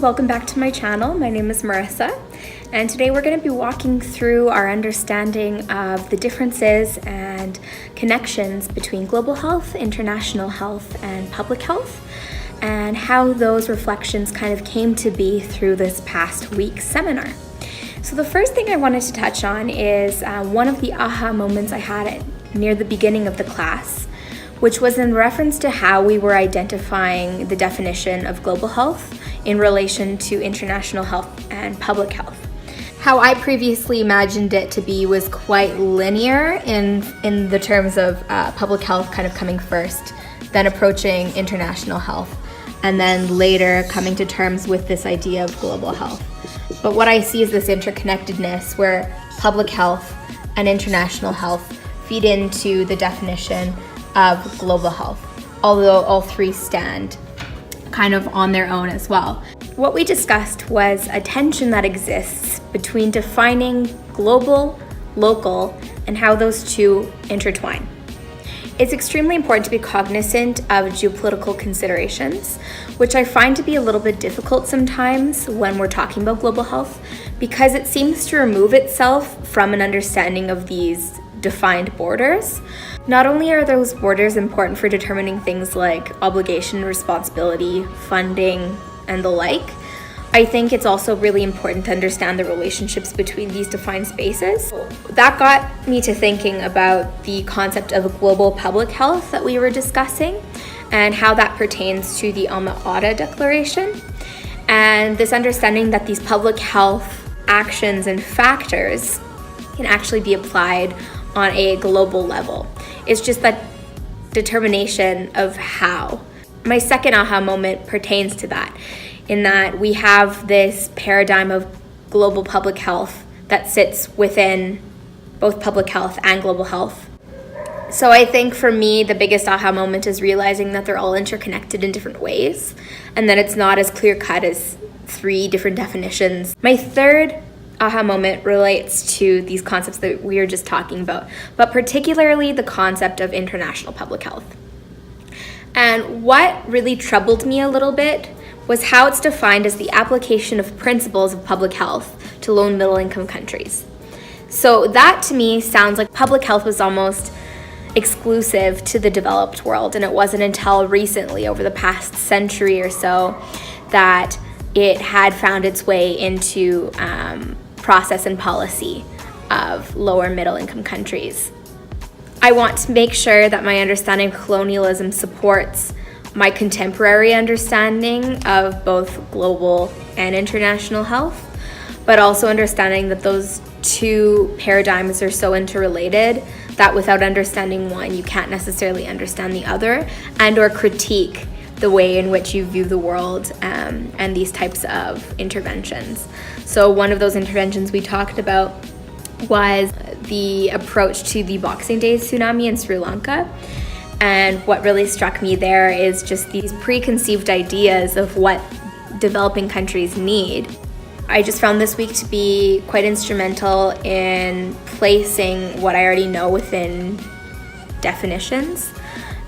welcome back to my channel. My name is Marissa, and today we're going to be walking through our understanding of the differences and connections between global health, international health, and public health, and how those reflections kind of came to be through this past week's seminar. So the first thing I wanted to touch on is one of the aha moments I had near the beginning of the class, which was in reference to how we were identifying the definition of global health in relation to international health and public health. How I previously imagined it to be was quite linear in the terms of public health kind of coming first, then approaching international health, and then later coming to terms with this idea of global health. But what I see is this interconnectedness where public health and international health feed into the definition of global health, although all three stand kind of on their own as well. What we discussed was a tension that exists between defining global, local, and how those two intertwine. It's extremely important to be cognizant of geopolitical considerations, which I find to be a little bit difficult sometimes when we're talking about global health, because it seems to remove itself from an understanding of these defined borders. Not only are those borders important for determining things like obligation, responsibility, funding, and the like, I think it's also really important to understand the relationships between these defined spaces. That got me to thinking about the concept of global public health that we were discussing and how that pertains to the Alma-Ata Declaration, and this understanding that these public health actions and factors can actually be applied on a global level. It's just that determination of how. My second aha moment pertains to that, in that we have this paradigm of global public health that sits within both public health and global health. So I think for me, the biggest aha moment is realizing that they're all interconnected in different ways, and that it's not as clear-cut as three different definitions. My third aha moment relates to these concepts that we were just talking about, but particularly the concept of international public health. And what really troubled me a little bit was how it's defined as the application of principles of public health to low and middle income countries. So that to me sounds like public health was almost exclusive to the developed world, and it wasn't until recently, over the past century or so, that it had found its way into process and policy of lower middle income countries. I want to make sure that my understanding of colonialism supports my contemporary understanding of both global and international health, but also understanding that those two paradigms are so interrelated that without understanding one, you can't necessarily understand the other and or critique the way in which you view the world and these types of interventions. So one of those interventions we talked about was the approach to the Boxing Day tsunami in Sri Lanka. And what really struck me there is just these preconceived ideas of what developing countries need. I just found this week to be quite instrumental in placing what I already know within definitions.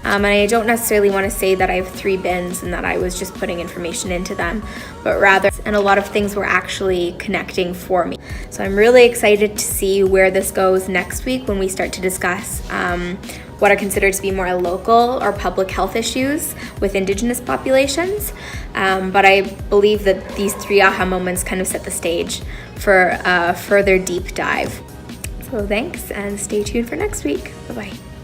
And I don't necessarily want to say that I have three bins and that I was just putting information into them, but rather, and a lot of things were actually connecting for me. So I'm really excited to see where this goes next week when we start to discuss what are considered to be more local or public health issues with Indigenous populations. But I believe that these three aha moments kind of set the stage for a further deep dive. So thanks, and stay tuned for next week. Bye-bye.